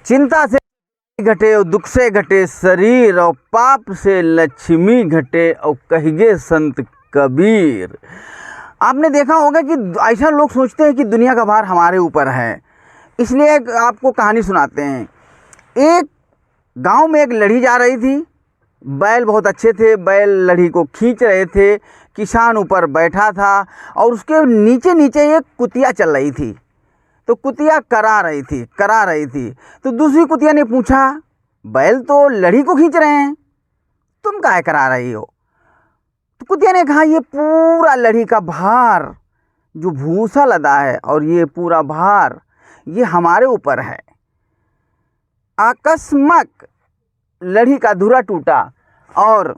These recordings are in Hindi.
चिंता से घटे और दुख से घटे शरीर, और पाप से लक्ष्मी घटे और कहिगे संत कबीर। आपने देखा होगा कि ऐसा लोग सोचते हैं कि दुनिया का भार हमारे ऊपर है। इसलिए आपको कहानी सुनाते हैं। एक गांव में एक लड़ी जा रही थी। बैल बहुत अच्छे थे, बैल लड़ी को खींच रहे थे। किसान ऊपर बैठा था और उसके नीचे नीचे एक कुतिया चल रही थी। तो कुतिया करा रही थी। तो दूसरी कुतिया ने पूछा, बैल तो लड़ी को खींच रहे हैं, तुम काहे करा रही हो? तो कुतिया ने कहा, ये पूरा लड़ी का भार जो भूसा लदा है और ये पूरा भार ये हमारे ऊपर है। अकस्मात लड़ी का धुरा टूटा और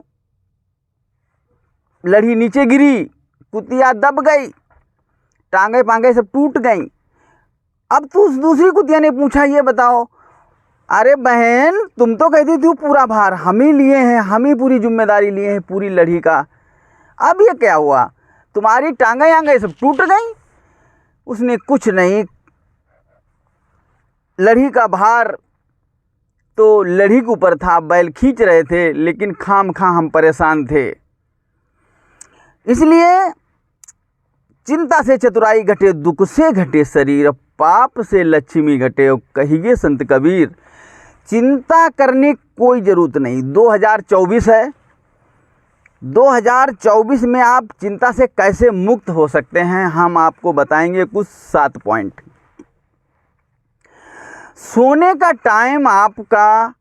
लड़ी नीचे गिरी, कुतिया दब गई, टांगे पांगे सब टूट गई। अब तो उस दूसरी कुतिया ने पूछा, ये बताओ, अरे बहन तुम तो कहती थी पूरा भार हम ही लिए हैं, हम ही पूरी जिम्मेदारी लिए हैं पूरी लड़ी का, अब ये क्या हुआ? तुम्हारी टांगे आंगे सब टूट गई। उसने कुछ नहीं, लड़ी का भार तो लड़ी के ऊपर था, बैल खींच रहे थे, लेकिन खामखा हम परेशान थे। इसलिए चिंता से चतुराई घटे, दुख से घटे शरीर, पाप से लक्ष्मी घटे और कहिगे संत कबीर। चिंता करने की कोई ज़रूरत नहीं। 2024 है। 2024 में आप चिंता से कैसे मुक्त हो सकते हैं, हम आपको बताएंगे कुछ 7 पॉइंट। सोने का टाइम आपका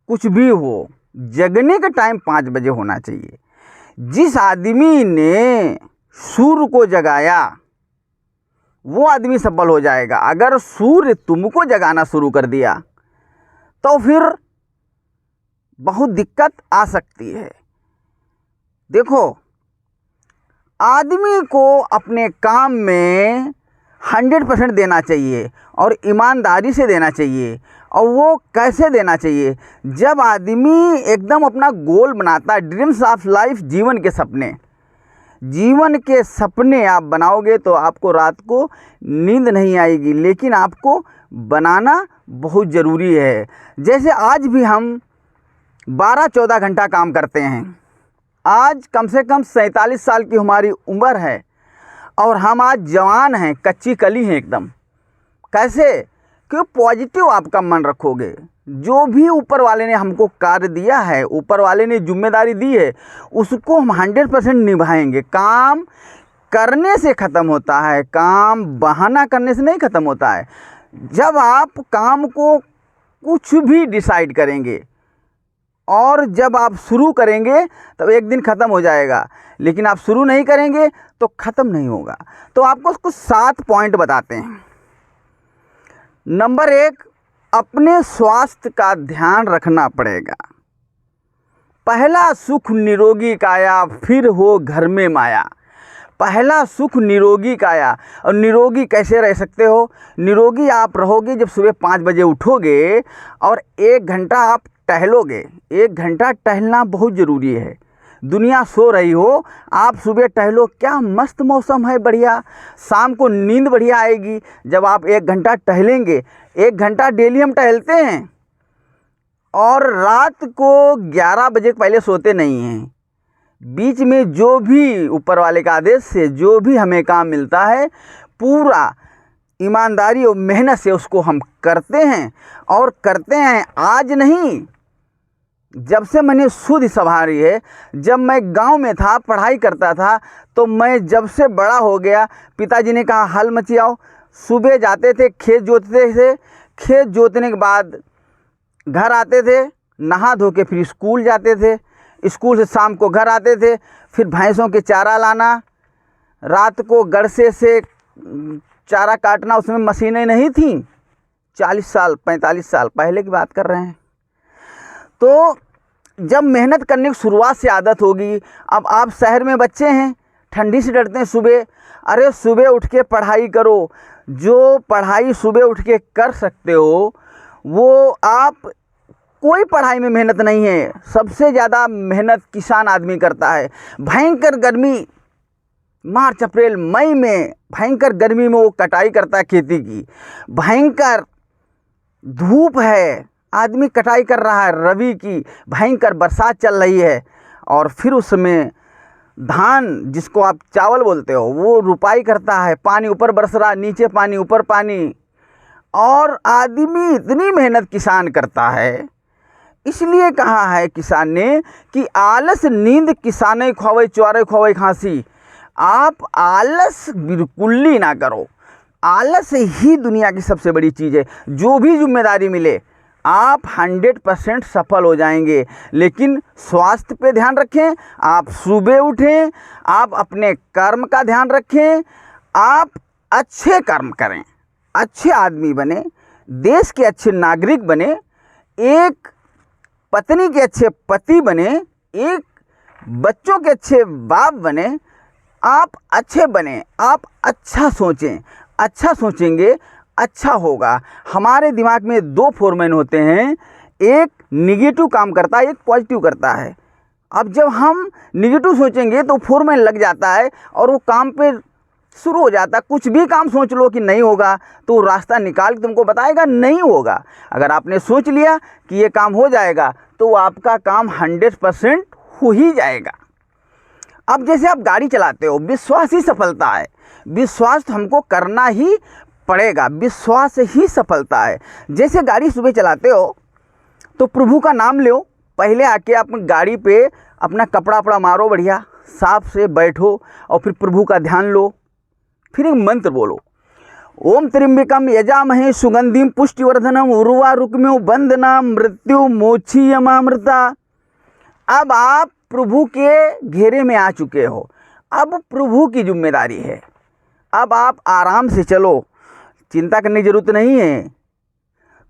कुछ भी हो, जगने का टाइम 5 बजे होना चाहिए। जिस आदमी ने सूर्य को जगाया वो आदमी सफल हो जाएगा। अगर सूर्य तुमको जगाना शुरू कर दिया तो फिर बहुत दिक्कत आ सकती है। देखो, आदमी को अपने काम में 100% देना चाहिए और ईमानदारी से देना चाहिए। और वो कैसे देना चाहिए? जब आदमी एकदम अपना गोल बनाता है, ड्रीम्स ऑफ लाइफ, जीवन के सपने आप बनाओगे तो आपको रात को नींद नहीं आएगी, लेकिन आपको बनाना बहुत ज़रूरी है। जैसे आज भी हम 12-14 घंटा काम करते हैं। आज कम से कम 47 साल की हमारी उम्र है और हम आज जवान हैं, कच्ची कली हैं एकदम। कैसे? क्यों? पॉजिटिव आपका मन रखोगे। जो भी ऊपर वाले ने हमको कार्य दिया है, ऊपर वाले ने जिम्मेदारी दी है, उसको हम 100% निभाएंगे। काम करने से ख़त्म होता है, काम बहाना करने से नहीं ख़त्म होता है। जब आप काम को कुछ भी डिसाइड करेंगे और जब आप शुरू करेंगे तब एक दिन ख़त्म हो जाएगा, लेकिन आप शुरू नहीं करेंगे तो ख़त्म नहीं होगा। तो आपको कुछ 7 पॉइंट बताते हैं। नंबर 1, अपने स्वास्थ्य का ध्यान रखना पड़ेगा। पहला सुख निरोगी काया, फिर हो घर में माया। पहला सुख निरोगी काया। और निरोगी कैसे रह सकते हो? निरोगी आप रहोगे जब सुबह 5 बजे उठोगे और 1 घंटा आप टहलोगे। 1 घंटा टहलना बहुत ज़रूरी है। दुनिया सो रही हो, आप सुबह टहलो, क्या मस्त मौसम है, बढ़िया। शाम को नींद बढ़िया आएगी जब आप 1 घंटा टहलेंगे। 1 घंटा डेली हम टहलते हैं और रात को 11 बजे पहले सोते नहीं हैं। बीच में जो भी ऊपर वाले का आदेश से जो भी हमें काम मिलता है, पूरा ईमानदारी और मेहनत से उसको हम करते हैं और करते हैं। आज नहीं, जब से मैंने सुध संभाली है, जब मैं गांव में था, पढ़ाई करता था, तो मैं जब से बड़ा हो गया, पिताजी ने कहा हल मचियाओ। सुबह जाते थे, खेत जोतते थे, खेत जोतने के बाद घर आते थे, नहा धो के फिर स्कूल जाते थे, स्कूल से शाम को घर आते थे, फिर भैंसों के चारा लाना, रात को गड़से से चारा काटना। उसमें मशीनें नहीं थीं। 40 साल 45 साल पहले की बात कर रहे हैं। तो जब मेहनत करने की शुरुआत से आदत होगी, अब आप शहर में बच्चे हैं, ठंडी से डरते हैं सुबह, अरे सुबह उठ के पढ़ाई करो। जो पढ़ाई सुबह उठ के कर सकते हो वो आप, कोई पढ़ाई में मेहनत नहीं है। सबसे ज़्यादा मेहनत किसान आदमी करता है। भयंकर गर्मी, मार्च अप्रैल मई में भयंकर गर्मी में वो कटाई करता है खेती की, भयंकर धूप है, आदमी कटाई कर रहा है, रबी की भयंकर बरसात चल रही है, और फिर उसमें धान जिसको आप चावल बोलते हो वो रुपाई करता है, पानी ऊपर बरस रहा, नीचे पानी ऊपर पानी, और आदमी इतनी मेहनत किसान करता है। इसलिए कहा है किसान ने कि आलस नींद किसाने ख्वावे चौरे ख्वावे खांसी। आप आलस बिल्कुल ही ना करो, आलस ही दुनिया की सबसे बड़ी चीज़ है। जो भी जिम्मेदारी मिले आप 100% सफल हो जाएंगे, लेकिन स्वास्थ्य पे ध्यान रखें, आप सुबह उठें, आप अपने कर्म का ध्यान रखें, आप अच्छे कर्म करें, अच्छे आदमी बने, देश के अच्छे नागरिक बने, एक पत्नी के अच्छे पति बने, एक बच्चों के अच्छे बाप बने, आप अच्छे बने, आप अच्छा सोचें, अच्छा सोचेंगे अच्छा होगा। हमारे दिमाग में 2 फोरमैन होते हैं, एक निगेटिव काम करता है, एक पॉजिटिव करता है। अब जब हम निगेटिव सोचेंगे तो फोरमैन लग जाता है और वो काम पे शुरू हो जाता है। कुछ भी काम सोच लो कि नहीं होगा तो रास्ता निकाल के तुमको बताएगा नहीं होगा। अगर आपने सोच लिया कि ये काम हो जाएगा तो आपका काम 100% हो ही जाएगा। अब जैसे आप गाड़ी चलाते हो, विश्वास ही सफलता है, विश्वास हमको करना ही पड़ेगा, विश्वास ही सफलता है। जैसे गाड़ी सुबह चलाते हो तो प्रभु का नाम लो, पहले आके आप गाड़ी पे अपना कपड़ा वपड़ा मारो, बढ़िया साफ से बैठो और फिर प्रभु का ध्यान लो, फिर एक मंत्र बोलो, ओम त्र्यंबकम यजामहे सुगंधिम पुष्टिवर्धनम उर्वारुकमिव बंधना मृत्यु मोक्षीयमामृता। अब आप प्रभु के घेरे में आ चुके हो, अब प्रभु की जिम्मेदारी है, अब आप आराम से चलो, चिंता करने की ज़रूरत नहीं है।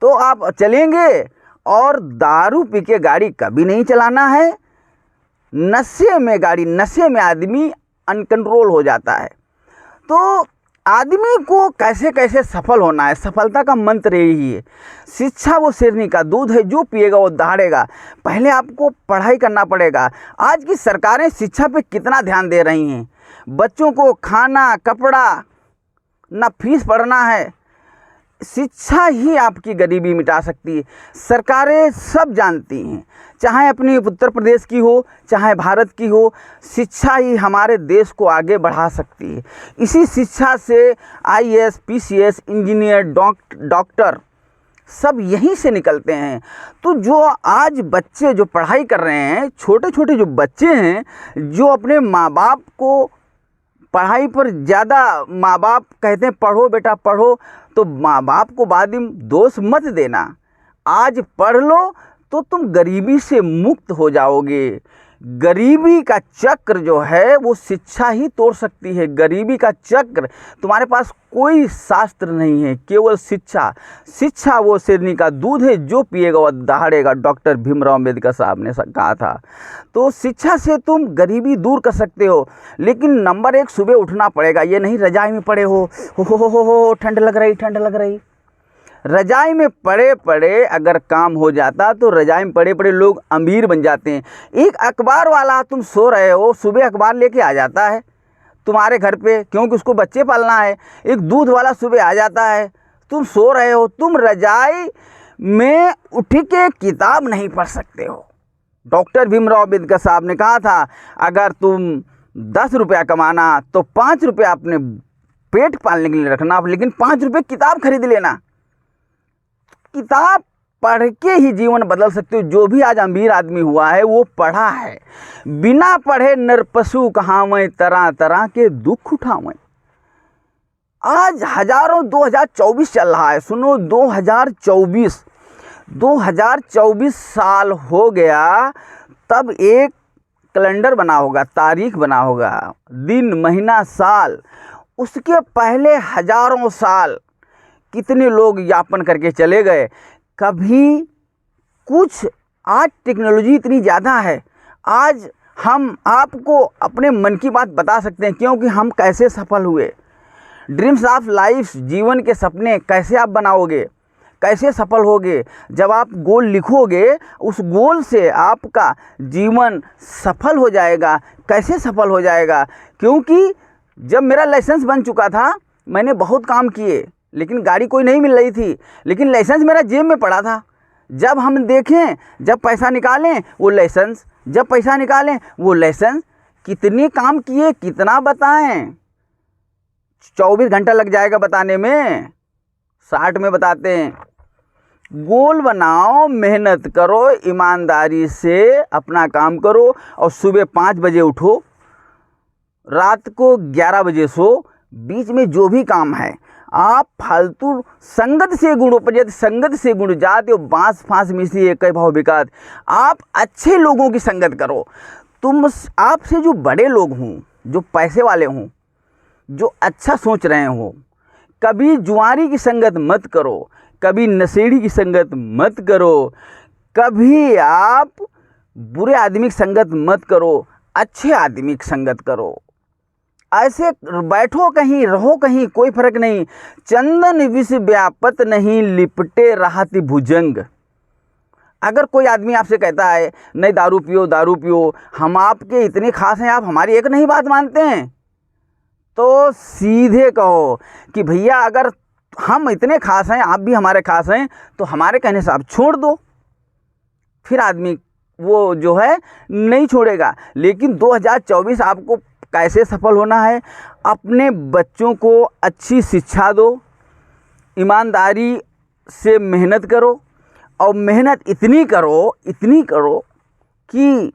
तो आप चलेंगे, और दारू पी के गाड़ी कभी नहीं चलाना है। नशे में गाड़ी, नशे में आदमी अनकंट्रोल हो जाता है। तो आदमी को कैसे कैसे सफल होना है, सफलता का मंत्र यही है। शिक्षा वो शेरनी का दूध है, जो पिएगा वो दहाड़ेगा। पहले आपको पढ़ाई करना पड़ेगा। आज की सरकारें शिक्षा पे कितना ध्यान दे रही हैं, बच्चों को खाना कपड़ा ना फीस पढ़ना है। शिक्षा ही आपकी गरीबी मिटा सकती है। सरकारें सब जानती हैं, चाहे अपनी उत्तर प्रदेश की हो चाहे भारत की हो, शिक्षा ही हमारे देश को आगे बढ़ा सकती है। इसी शिक्षा से IAS PCS इंजीनियर डॉक्टर सब यहीं से निकलते हैं। तो जो आज बच्चे जो पढ़ाई कर रहे हैं, छोटे छोटे जो बच्चे हैं, जो अपने माँ बाप को पढ़ाई पर ज़्यादा, माँ बाप कहते हैं पढ़ो बेटा पढ़ो, तो माँ बाप को बाद में दोष मत देना। आज पढ़ लो तो तुम गरीबी से मुक्त हो जाओगे। गरीबी का चक्र जो है वो शिक्षा ही तोड़ सकती है। गरीबी का चक्र, तुम्हारे पास कोई शास्त्र नहीं है, केवल शिक्षा। शिक्षा वो शेरनी का दूध है, जो पिएगा वह दहाड़ेगा, डॉक्टर भीमराव अम्बेडकर साहब ने कहा था। तो शिक्षा से तुम गरीबी दूर कर सकते हो, लेकिन नंबर 1 सुबह उठना पड़ेगा। ये नहीं रजाई में पड़े हो ठंड लग रही ठंड लग रही। रजाई में पड़े पड़े अगर काम हो जाता तो रजाई में पड़े पड़े लोग अमीर बन जाते हैं। एक अखबार वाला, तुम सो रहे हो, सुबह अखबार लेके आ जाता है तुम्हारे घर पे, क्योंकि उसको बच्चे पालना है। एक दूध वाला सुबह आ जाता है, तुम सो रहे हो, तुम रजाई में उठ के किताब नहीं पढ़ सकते हो। डॉक्टर भीमराव अम्बेडकर साहब ने कहा था, अगर तुम 10 रुपया कमाना तो 5 रुपया अपने पेट पालने के लिए रखना, लेकिन 5 रुपये किताब खरीद लेना। किताब पढ़ के ही जीवन बदल सकते हो। जो भी आज अमीर आदमी हुआ है वो पढ़ा है। बिना पढ़े नर पशु कहावें, तरह तरह के दुख उठावें। आज हजारों 2024 चल रहा है, सुनो 2024 साल हो गया, तब एक कैलेंडर बना होगा, तारीख बना होगा, दिन महीना साल। उसके पहले हजारों साल कितने लोग यापन करके चले गए। कभी कुछ, आज टेक्नोलॉजी इतनी ज़्यादा है, आज हम आपको अपने मन की बात बता सकते हैं, क्योंकि हम कैसे सफल हुए। ड्रीम्स ऑफ लाइफ, जीवन के सपने कैसे आप बनाओगे, कैसे सफल होगे। जब आप गोल लिखोगे, उस गोल से आपका जीवन सफल हो जाएगा। कैसे सफल हो जाएगा? क्योंकि जब मेरा लाइसेंस बन चुका था, मैंने बहुत काम किए, लेकिन गाड़ी कोई नहीं मिल रही थी, लेकिन लाइसेंस मेरा जेब में पड़ा था। जब हम देखें, जब पैसा निकालें वो लाइसेंस, जब पैसा निकालें वो लाइसेंस। कितने काम किए, कितना बताएं। 24 घंटा लग जाएगा बताने में, 60 में बताते हैं। गोल बनाओ, मेहनत करो, ईमानदारी से अपना काम करो और सुबह 5 बजे उठो, रात को 11 बजे सो। बीच में जो भी काम है आप फालतू संगत से गुण उपजत, संगत से गुण जात, यो बांस फांस मिसी एक भाव विकात। आप अच्छे लोगों की संगत करो। तुम आपसे जो बड़े लोग हों, जो पैसे वाले हों, जो अच्छा सोच रहे हो, कभी जुआरी की संगत मत करो, कभी नशेड़ी की संगत मत करो, कभी आप बुरे आदमी की संगत मत करो, अच्छे आदमी की संगत करो। ऐसे बैठो कहीं, रहो कहीं, कोई फर्क नहीं। चंदन विष व्यापत नहीं, लिपटे राहत भुजंग। अगर कोई आदमी आपसे कहता है नहीं दारू पियो, दारू पियो, हम आपके इतने खास हैं, आप हमारी एक नहीं बात मानते हैं, तो सीधे कहो कि भैया अगर हम इतने खास हैं, आप भी हमारे खास हैं, तो हमारे कहने से आप छोड़ दो। फिर आदमी वो जो है नहीं छोड़ेगा। लेकिन 2024 आपको कैसे सफल होना है? अपने बच्चों को अच्छी शिक्षा दो, ईमानदारी से मेहनत करो, और मेहनत इतनी करो कि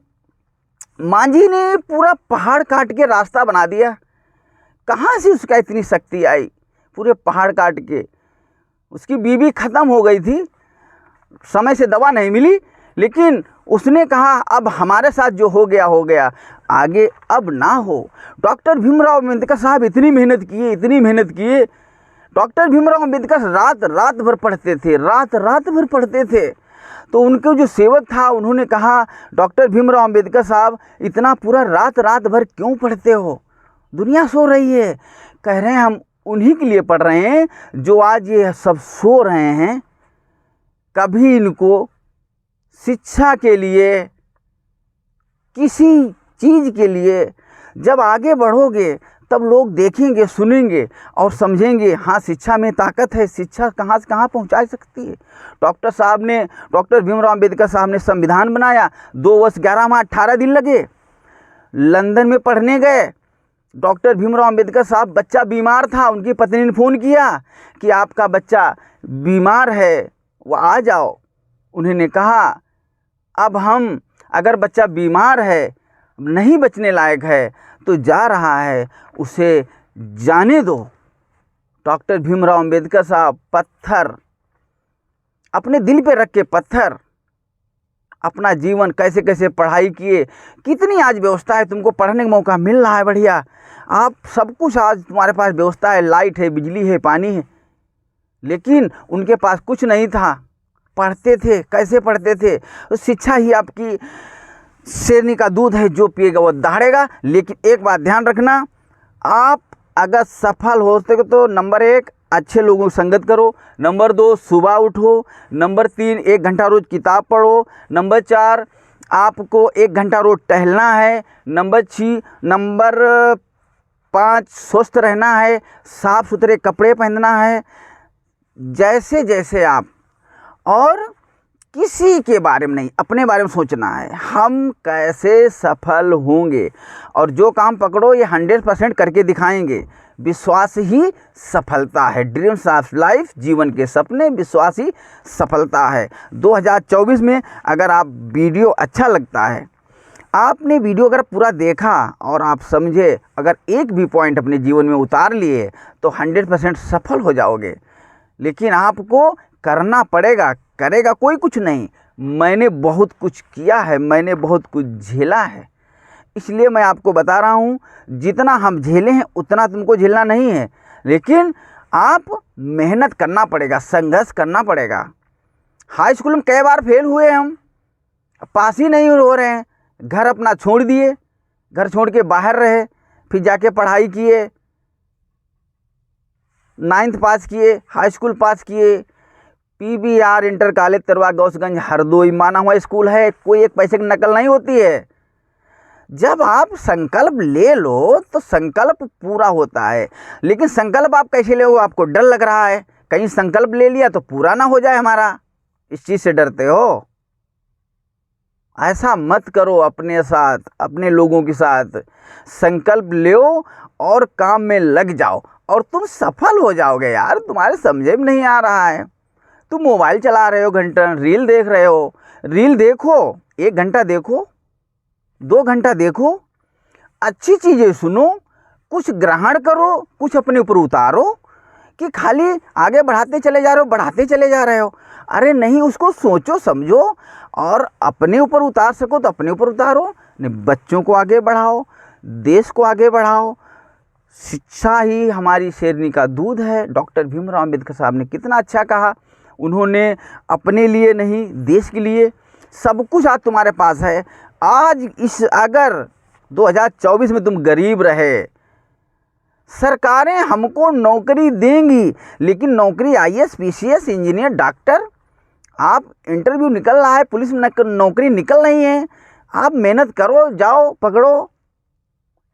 मांझी ने पूरा पहाड़ काट के रास्ता बना दिया। कहाँ से उसका इतनी शक्ति आई? पूरे पहाड़ काट के। उसकी बीवी ख़त्म हो गई थी, समय से दवा नहीं मिली, लेकिन उसने कहा अब हमारे साथ जो हो गया, आगे अब ना हो। डॉक्टर भीमराव अम्बेडकर साहब इतनी मेहनत किए। डॉक्टर भीमराव अम्बेडकर रात भर पढ़ते थे, रात भर पढ़ते थे। तो उनके जो सेवक था, उन्होंने कहा डॉक्टर भीमराव अम्बेडकर साहब इतना पूरा रात भर क्यों पढ़ते हो? दुनिया सो रही है। कह रहे हैं हम उन्हीं के लिए पढ़ रहे हैं जो आज ये सब सो रहे हैं। कभी इनको शिक्षा के लिए, किसी चीज़ के लिए जब आगे बढ़ोगे तब लोग देखेंगे, सुनेंगे और समझेंगे हाँ शिक्षा में ताकत है, शिक्षा कहाँ से कहाँ पहुँचा सकती है। डॉक्टर भीमराव अम्बेडकर साहब ने संविधान बनाया। 2 वर्ष 11 माह 18 दिन लगे। लंदन में पढ़ने गए। डॉक्टर भीमराव अम्बेडकर साहब, बच्चा बीमार था, उनकी पत्नी ने फ़ोन किया कि आपका बच्चा बीमार है, वो आ जाओ। उन्होंने कहा अब हम अगर बच्चा बीमार है, नहीं बचने लायक है, तो जा रहा है, उसे जाने दो। डॉक्टर भीमराव अम्बेडकर साहब पत्थर अपने दिल पे रख के, पत्थर अपना जीवन कैसे कैसे पढ़ाई किए। कितनी आज व्यवस्था है, तुमको पढ़ने का मौका मिल रहा है, बढ़िया। आप सब कुछ आज तुम्हारे पास व्यवस्था है, लाइट है, बिजली है, पानी है, लेकिन उनके पास कुछ नहीं था। पढ़ते थे, कैसे पढ़ते थे? तो शिक्षा ही आपकी शेरनी का दूध है, जो पिएगा वो दहाड़ेगा। लेकिन एक बात ध्यान रखना, आप अगर सफल हो सके तो नंबर 1 अच्छे लोगों की संगत करो, नंबर 2 सुबह उठो, नंबर 3 1 घंटा रोज़ किताब पढ़ो, नंबर 4 आपको 1 घंटा रोज़ टहलना है, नंबर 5 स्वस्थ रहना है, साफ़ सुथरे कपड़े पहनना है। जैसे जैसे आप, और किसी के बारे में नहीं, अपने बारे में सोचना है, हम कैसे सफल होंगे। और जो काम पकड़ो ये 100% करके दिखाएंगे। विश्वास ही सफलता है। ड्रीम्स ऑफ लाइफ, जीवन के सपने, विश्वास ही सफलता है। 2024 में अगर आप वीडियो अच्छा लगता है, आपने वीडियो अगर पूरा देखा और आप समझे, अगर एक भी पॉइंट अपने जीवन में उतार लिए, तो 100% सफल हो जाओगे। लेकिन आपको करना पड़ेगा, करेगा कोई कुछ नहीं। मैंने बहुत कुछ किया है, मैंने बहुत कुछ झेला है, इसलिए मैं आपको बता रहा हूँ, जितना हम झेले हैं उतना तुमको झेलना नहीं है। लेकिन आप मेहनत करना पड़ेगा, संघर्ष करना पड़ेगा। हाई स्कूल में कई बार फेल हुए हम, पास ही नहीं हो रहे हैं। घर अपना छोड़ दिए, घर छोड़ के बाहर रहे, फिर जाके पढ़ाई किए, 9th पास किए, हाई स्कूल पास किए। PBR इंटर कॉलेज तरवा गौसगंज हरदोई माना हुआ स्कूल है, कोई एक पैसे की नकल नहीं होती है। जब आप संकल्प ले लो तो संकल्प पूरा होता है। लेकिन संकल्प आप कैसे ले, आपको डर लग रहा है कहीं संकल्प ले लिया तो पूरा ना हो जाए हमारा, इस चीज़ से डरते हो। ऐसा मत करो अपने साथ, अपने लोगों के साथ। संकल्प लो और काम में लग जाओ और तुम सफल हो जाओगे यार। तुम्हारे समझे में नहीं आ रहा है, तुम मोबाइल चला रहे हो, घंटा रील देख रहे हो। रील देखो, 1 घंटा देखो, 2 घंटा देखो, अच्छी चीज़ें सुनो, कुछ ग्रहण करो, कुछ अपने ऊपर उतारो। कि खाली आगे बढ़ाते चले जा रहे हो, बढ़ाते चले जा रहे हो। अरे नहीं, उसको सोचो समझो और अपने ऊपर उतार सको तो अपने ऊपर उतारो। बच्चों को आगे बढ़ाओ, देश को आगे बढ़ाओ। शिक्षा ही हमारी शेरनी का दूध है। डॉक्टर भीमराव अम्बेडकर साहब ने कितना अच्छा कहा। उन्होंने अपने लिए नहीं, देश के लिए सब कुछ आज तुम्हारे पास है। आज अगर 2024 में तुम गरीब रहे, सरकारें हमको नौकरी देंगी, लेकिन नौकरी IAS, PCS, इंजीनियर, डॉक्टर, आप इंटरव्यू निकल रहा है, पुलिस में नौकरी निकल रही है। आप मेहनत करो, जाओ पकड़ो।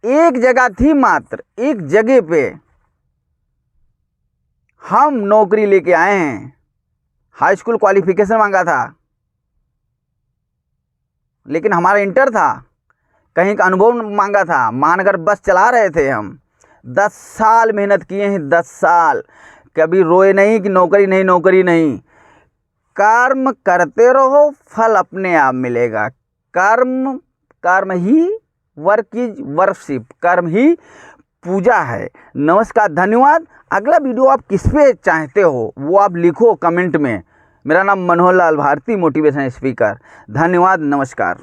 एक जगह थी, मात्र एक जगह पे हम नौकरी लेके आए हैं। हाई स्कूल क्वालिफिकेशन मांगा था, लेकिन हमारा इंटर था। कहीं का अनुभव मांगा था, महानगर बस चला रहे थे हम। 10 साल मेहनत किए हैं, 10 साल। कभी रोए नहीं कि नौकरी नहीं, नौकरी नहीं। कर्म करते रहो, फल अपने आप मिलेगा। कर्म ही वर्क इज वर्शिप, कर्म ही पूजा है। नमस्कार, धन्यवाद। अगला वीडियो आप किस पे चाहते हो वो आप लिखो कमेंट में। मेरा नाम मनोहर लाल भारती, मोटिवेशन स्पीकर। धन्यवाद, नमस्कार।